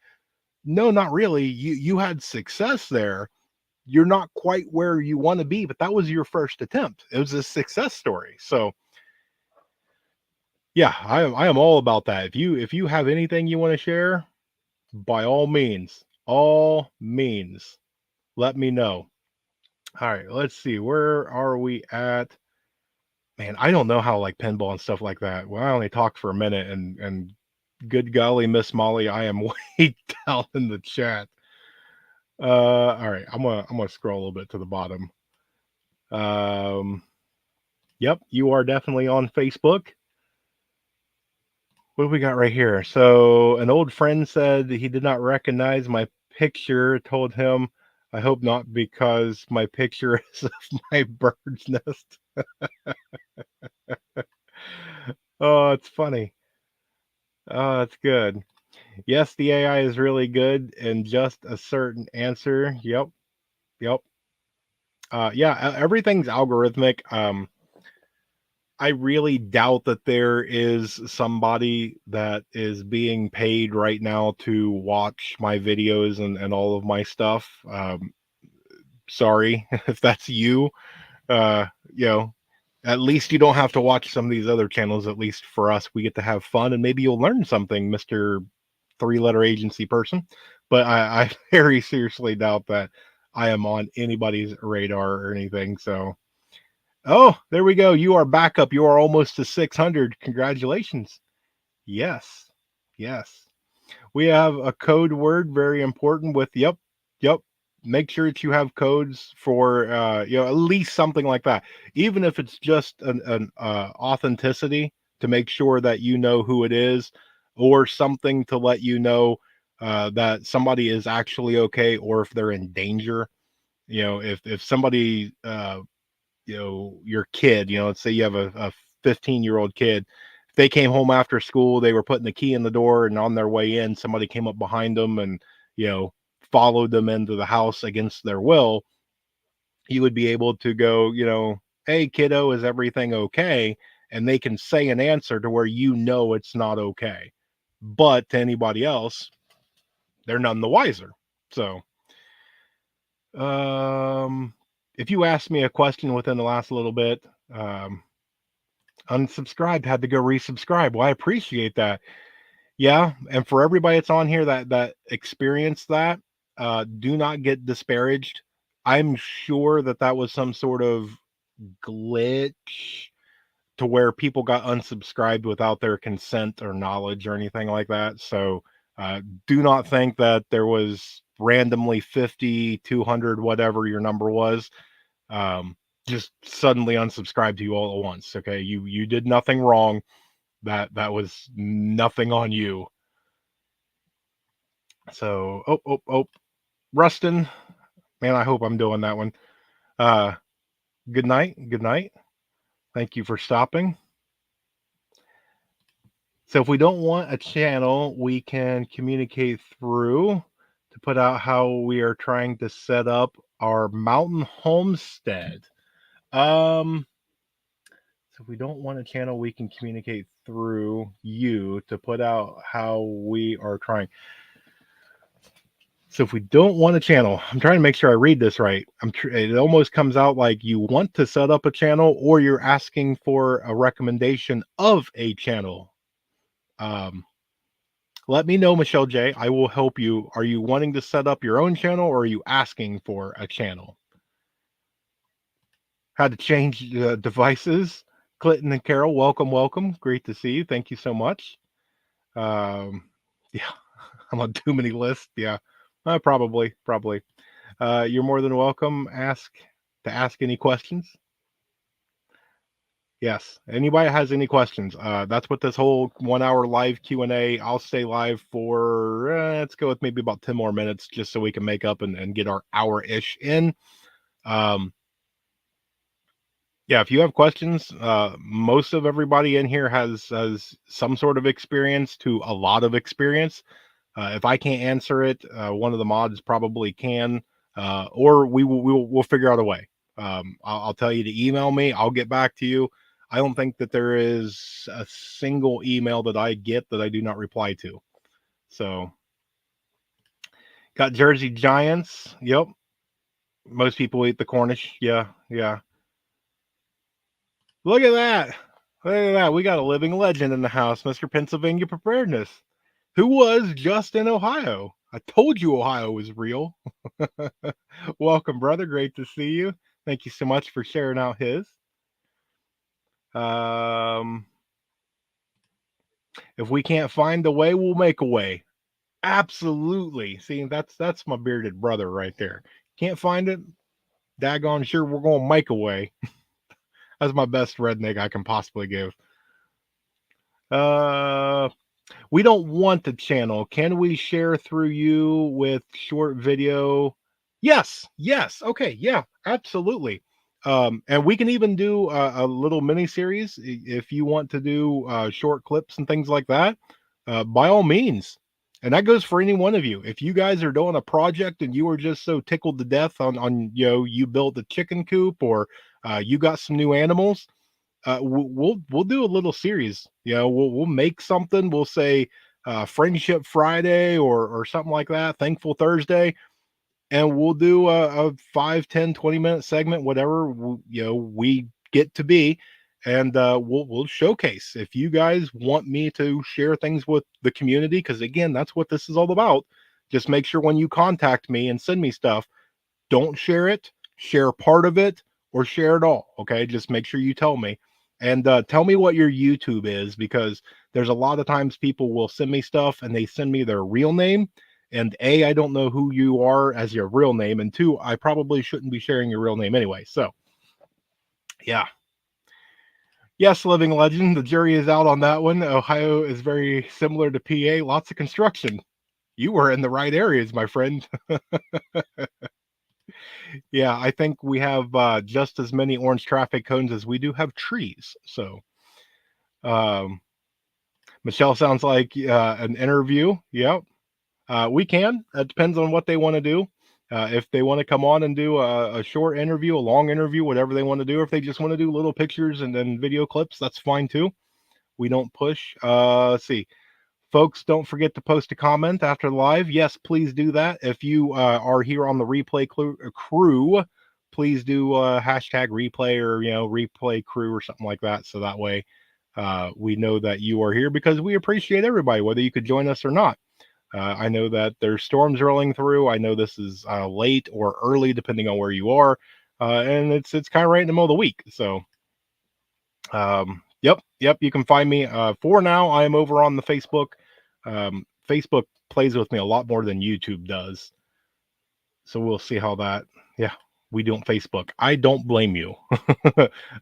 No, not really. You had success there. You're not quite where you want to be, but that was your first attempt. It was a success story. So yeah, I am all about that. If you have anything you want to share, by all means, let me know. All right, let's see. Where are we at? Man, I don't know how like pinball and stuff like that. Well, I only talked for a minute and good golly, Miss Molly, I am way down in the chat. All right, I'm gonna scroll a little bit to the bottom. Um, yep, you are definitely on Facebook. What do we got right here? So, an old friend said he did not recognize my picture. Told him, I hope not, because my picture is of my bird's nest. Oh, it's funny. Oh, it's good. Yes, the AI is really good in just a certain answer. Yep, yep. Yeah, everything's algorithmic. I really doubt that there is somebody that is being paid right now to watch my videos and all of my stuff. Sorry if that's you. Uh, you know, at least you don't have to watch some of these other channels. At least for us, we get to have fun and maybe you'll learn something, Mr. Three-letter agency person. But I very seriously doubt that I am on anybody's radar or anything. So, oh, there we go. You are back up. You are almost to 600. Congratulations. Yes. Yes. We have a code word, very important with yep, yep. Make sure that you have codes for at least something like that. Even if it's just an authenticity to make sure that you know who it is, or something to let you know that somebody is actually okay, or if they're in danger. If somebody your kid, let's say you have a 15-year-old kid, if they came home after school, they were putting the key in the door, and on their way in, somebody came up behind them and, followed them into the house against their will, you would be able to go, hey, kiddo, is everything okay? And they can say an answer to where it's not okay. But to anybody else, they're none the wiser. So, um, if you asked me a question within the last little bit, unsubscribed, had to go resubscribe. Well, I appreciate that. Yeah, and for everybody that's on here that experienced that, do not get disparaged. I'm sure that was some sort of glitch to where people got unsubscribed without their consent or knowledge or anything like that. So, do not think that there was randomly 50, 200, whatever your number was, um, just suddenly unsubscribe to you all at once. Okay, you did nothing wrong. That was nothing on you. So, oh, Rustin, man, I hope I'm doing that one. Uh, Good night, good night. Thank you for stopping. So, if we don't want a channel, we can communicate through to put out how we are trying to set up our mountain homestead. So if we don't want a channel, we can communicate through you to put out how we are trying. So if we don't want a channel, I'm trying to make sure I read this right. It almost comes out like you want to set up a channel or you're asking for a recommendation of a channel. Let me know, Michelle J. I will help you. Are you wanting to set up your own channel or are you asking for a channel? Had to change devices. Clinton and Carol, welcome. Great to see you. Thank you so much. Yeah, I'm on too many lists. Yeah, probably. You're more than welcome. Ask any questions. Yes, anybody has any questions. That's what this whole 1 hour live Q&A. I'll stay live for let's go with maybe about 10 more minutes, just so we can make up and get our hour-ish in. Yeah, if you have questions, most of everybody in here has some sort of experience to a lot of experience. If I can't answer it, one of the mods probably can, or we'll figure out a way. I'll tell you to email me. I'll get back to you. I don't think that there is a single email that I get that I do not reply to. So, got Jersey Giants. Yep. Most people eat the Cornish. Yeah. Look at that. Look at that. We got a living legend in the house, Mr. Pennsylvania Preparedness, who was just in Ohio. I told you Ohio was real. Welcome, brother. Great to see you. Thank you so much for sharing out his. If we can't find a way, we'll make a way. Absolutely. See, that's my bearded brother right there. Can't find it? Daggone sure we're going to make a way. That's my best redneck I can possibly give. We don't want the channel. Can we share through you with short video? Yes. Okay. Yeah, absolutely. And we can even do a little mini series if you want to do short clips and things like that. By all means. And that goes for any one of you. If you guys are doing a project and you are just so tickled to death on you built a chicken coop or you got some new animals, we'll do a little series. You know, we'll make something. We'll say Friendship Friday or something like that. Thankful Thursday, and we'll do a 5, 10, 20 minute segment, whatever we get to be, and we'll showcase. If you guys want me to share things with the community, because again, that's what this is all about. Just make sure when you contact me and send me stuff, don't share it, share part of it, or share it all. Okay, just make sure you tell me, and tell me what your YouTube is, because there's a lot of times people will send me stuff and they send me their real name, and A, I don't know who you are as your real name, and two, I probably shouldn't be sharing your real name anyway. So yeah. Yes, living legend. The jury is out on that one. Ohio is very similar to PA. Lots of construction. You were in the right areas, my friend. Yeah, I think we have just as many orange traffic cones as we do have trees. So, um, Michelle sounds like an interview. Yep, we can. It depends on what they want to do. If they want to come on and do a short interview, a long interview, whatever they want to do, or if they just want to do little pictures and then video clips, that's fine too. We don't push. Let's see. Folks, don't forget to post a comment after the live. Yes, please do that. If you are here on the replay crew, please do hashtag replay or replay crew or something like that. So that way we know that you are here, because we appreciate everybody, whether you could join us or not. I know that there's storms rolling through. I know this is late or early, depending on where you are, and it's kind of right in the middle of the week. So yep, you can find me. For now, I am over on the Facebook. Facebook plays with me a lot more than YouTube does. So we'll see how that, yeah, we don't Facebook. I don't blame you.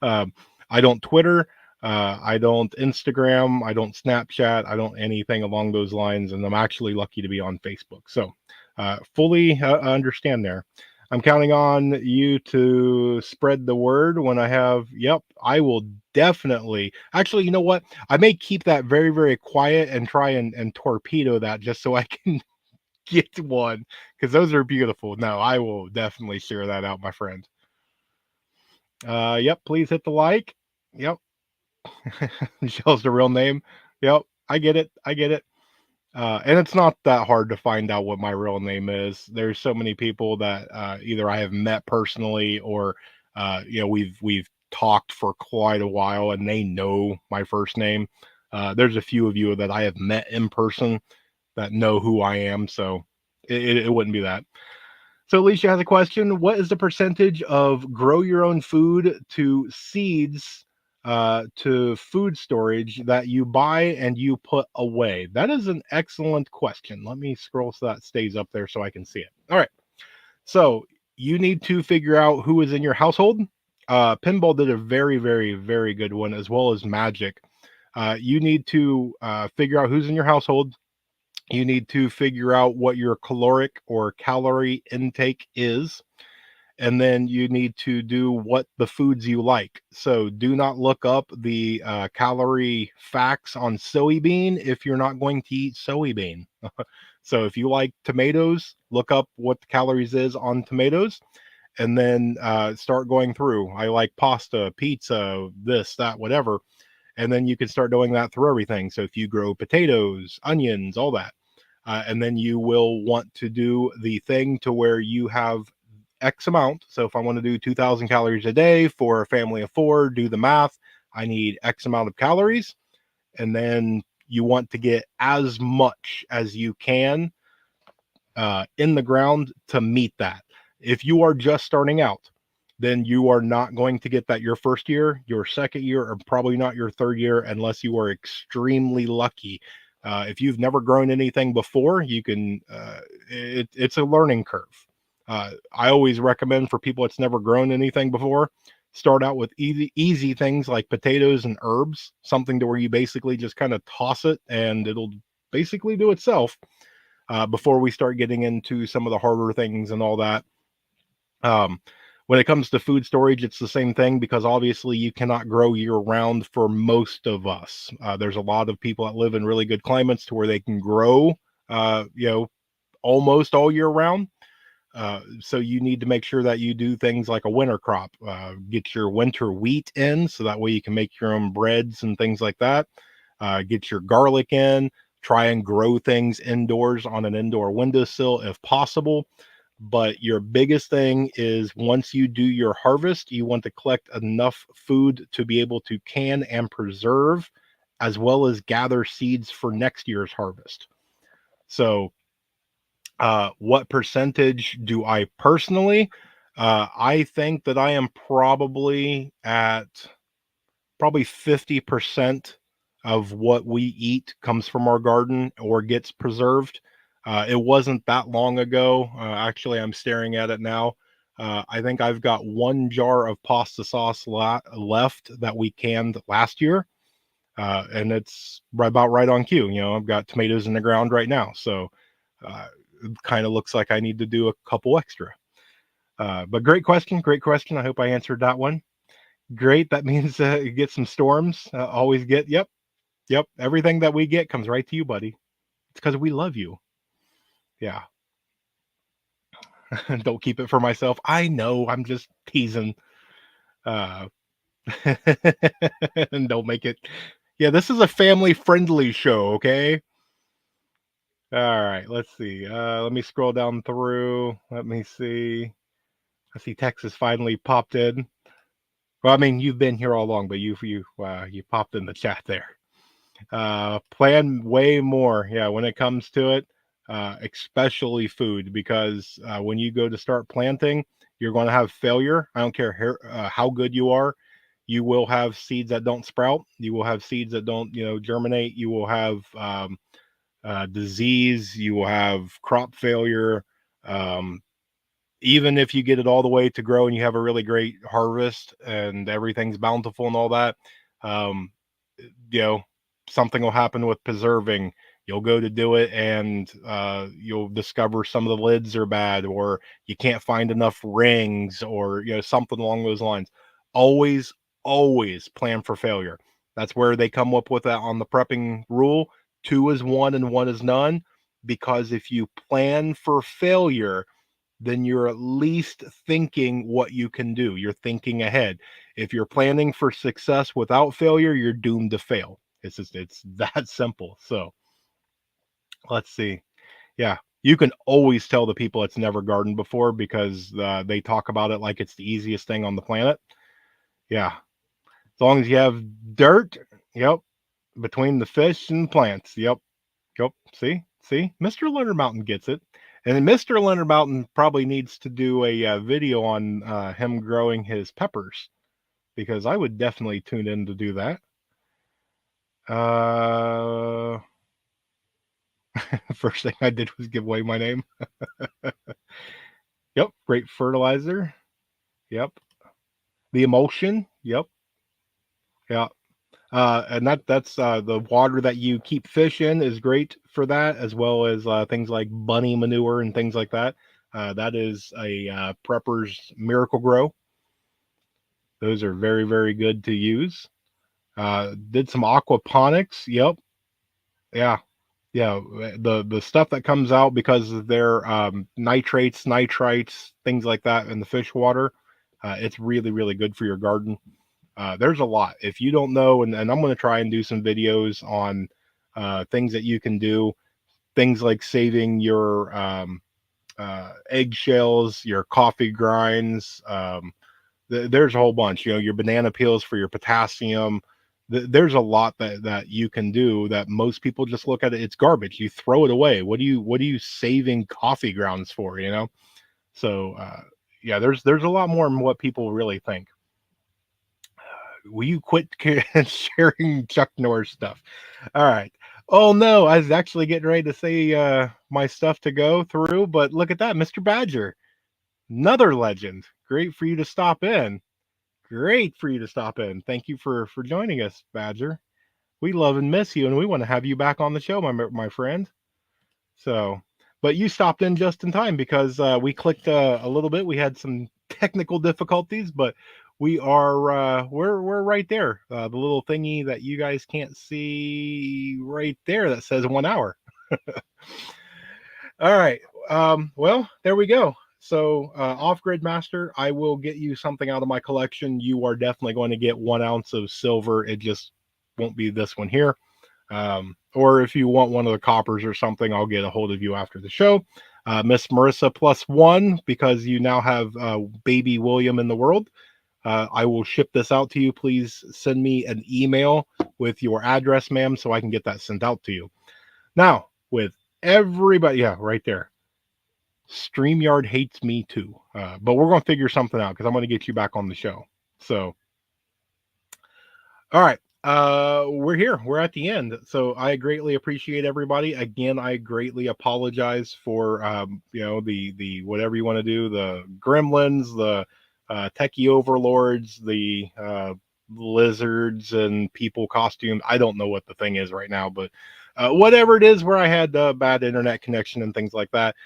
um, I don't Twitter. I don't Instagram. I don't Snapchat. I don't anything along those lines. And I'm actually lucky to be on Facebook. So fully understand there. I'm counting on you to spread the word when I have. Yep, I will definitely. Actually, you know what? I may keep that very, very quiet and try and torpedo that just so I can get one, because those are beautiful. No, I will definitely share that out, my friend. Yep, please hit the like. Yep. Michelle's the real name. Yep, I get it. I get it. And it's not that hard to find out what my real name is. There's so many people that either I have met personally or we've talked for quite a while and they know my first name. There's a few of you that I have met in person that know who I am, so it wouldn't be that. So Alicia has a question. What is the percentage of grow your own food to seeds to food storage that you buy and you put away? That is an excellent question. Let me scroll so that stays up there so I can see it. All right. So you need to figure out who is in your household. Pinball did a very, very, very good one, as well as Magic. You need to figure out who's in your household. You need to figure out what your caloric or calorie intake is. And then you need to do what the foods you like. So do not look up the calorie facts on soybean if you're not going to eat soybean. So if you like tomatoes, look up what the calories is on tomatoes, and then start going through. I like pasta, pizza, this, that, whatever. And then you can start doing that through everything. So if you grow potatoes, onions, all that. And then you will want to do the thing to where you have X amount. So if I want to do 2,000 calories a day for a family of 4, do the math. I need X amount of calories. And then you want to get as much as you can in the ground to meet that. If you are just starting out, then you are not going to get that your first year, your second year, or probably not your third year unless you are extremely lucky. If you've never grown anything before, you can. It's a learning curve. I always recommend for people that's never grown anything before, start out with easy things like potatoes and herbs, something to where you basically just kind of toss it and it'll basically do itself. Before we start getting into some of the harder things and all that. Um, when it comes to food storage, it's the same thing, because obviously you cannot grow year round for most of us. There's a lot of people that live in really good climates to where they can grow, almost all year round. So you need to make sure that you do things like a winter crop. Get your winter wheat in, so that way you can make your own breads and things like that. Get your garlic in. Try and grow things indoors on an indoor windowsill if possible. But your biggest thing is, once you do your harvest, you want to collect enough food to be able to can and preserve, as well as gather seeds for next year's harvest. So, what percentage do I personally? I think that I am probably at probably 50% of what we eat comes from our garden or gets preserved. It wasn't that long ago. Actually, I'm staring at it now. I think I've got one jar of pasta sauce left that we canned last year, and it's about right on cue. I've got tomatoes in the ground right now, so it kind of looks like I need to do a couple extra. But great question, great question. I hope I answered that one. Great. That means you get some storms. Always get. Yep. Yep. Everything that we get comes right to you, buddy. It's because we love you. Yeah. Don't keep it for myself. I know. I'm just teasing. Uh, and don't make it. Yeah, this is a family friendly show. Okay. All right. Let's see. Let me scroll down through. Let me see. I see Texas finally popped in. Well, I mean, you've been here all along, but you popped in the chat there. Plan way more, yeah, when it comes to it, especially food, because when you go to start planting, you're going to have failure. I don't care how good you are. You will have seeds that don't sprout. You will have seeds that don't, germinate. You will have disease. You will have crop failure. Um, Even if you get it all the way to grow and you have a really great harvest and everything's bountiful and all that, um, you know, something will happen with preserving. You'll go to do it and you'll discover some of the lids are bad, or you can't find enough rings, or something along those lines. Always, always plan for failure. That's where they come up with that on the prepping rule. Two is one and one is none. Because if you plan for failure, then you're at least thinking what you can do. You're thinking ahead. If you're planning for success without failure, you're doomed to fail. It's that simple. So let's see. Yeah, you can always tell the people it's never gardened before, because they talk about it like it's the easiest thing on the planet. Yeah, as long as you have dirt. Yep, between the fish and plants. Yep. Yep. See, Mr. Leonard Mountain gets it. And Mr. Leonard Mountain probably needs to do a video on him growing his peppers, because I would definitely tune in to do that. Uh, First thing I did was give away my name. Yep. Great fertilizer. Yep. The emulsion. Yep. Yeah. And that's the water that you keep fish in is great for that, as well as things like bunny manure and things like that. That is a prepper's Miracle Grow. Those are very, very good to use. Did some aquaponics. Yep. Yeah. Yeah. The stuff that comes out because of their nitrates, nitrites, things like that in the fish water, it's really, really good for your garden. There's a lot. If you don't know, and I'm going to try and do some videos on things that you can do, things like saving your eggshells, your coffee grinds. There's a whole bunch. Your banana peels for your potassium. There's a lot that you can do that most people just look at it. It's garbage. You throw it away. What are you saving coffee grounds for? So yeah, there's a lot more than what people really think. Will you quit sharing Chuck Norris stuff? All right. Oh no, I was actually getting ready to say my stuff to go through, but look at that, Mr. Badger, another legend. Great for you to stop in. Great for you to stop in. Thank you for joining us, Badger. We love and miss you, and we want to have you back on the show, my friend. So, but you stopped in just in time, because we clicked a little bit. We had some technical difficulties, but we're right there. The little thingy that you guys can't see right there that says 1 hour. All right. Well, there we go. So, Off Grid Master, I will get you something out of my collection. You are definitely going to get 1 ounce of silver. It just won't be this one here. Or if you want one of the coppers or something, I'll get a hold of you after the show. Miss Marissa +1, because you now have baby William in the world. I will ship this out to you. Please send me an email with your address, ma'am, so I can get that sent out to you. Now, with everybody, yeah, right there. StreamYard hates me too. But we're going to figure something out because I'm going to get you back on the show. So, all right. We're here. We're at the end. So I greatly appreciate everybody. Again, I greatly apologize for the whatever you want to do, the gremlins, the techie overlords, the lizards and people costumes. I don't know what the thing is right now, but whatever it is, where I had bad internet connection and things like that,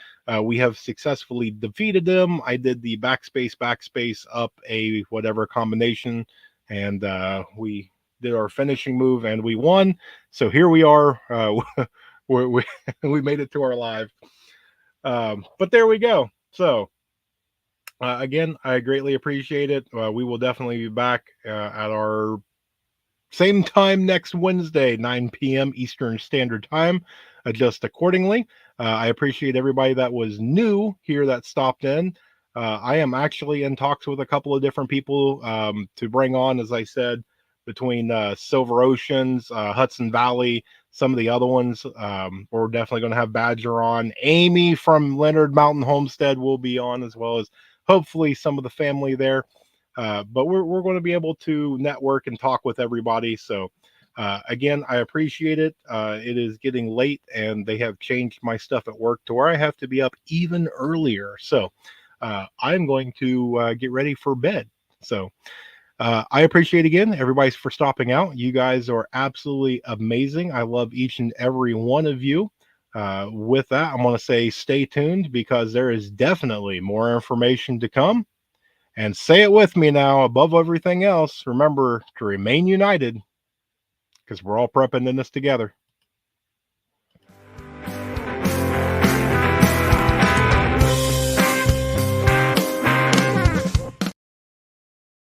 we have successfully defeated them. I did the backspace up a whatever combination, and we did our finishing move and we won. So here we are. We made it to our live. But there we go. So again, I greatly appreciate it. We will definitely be back at our same time next Wednesday, 9 p.m. Eastern Standard Time. Adjust accordingly. I appreciate everybody that was new here that stopped in. I am actually in talks with a couple of different people to bring on, as I said, between Silver Oceans, Hudson Valley, some of the other ones. We're definitely going to have Badger on. Amy from Leonard Mountain Homestead will be on, as well as hopefully some of the family there. But we're going to be able to network and talk with everybody. So again, I appreciate it. It is getting late, and they have changed my stuff at work to where I have to be up even earlier. So I'm going to get ready for bed. So I appreciate again everybody for stopping out. You guys are absolutely amazing. I love each and every one of you. With that, I'm going to say stay tuned, because there is definitely more information to come. And say it with me now, above everything else, remember to remain united, because we're all prepping in this together.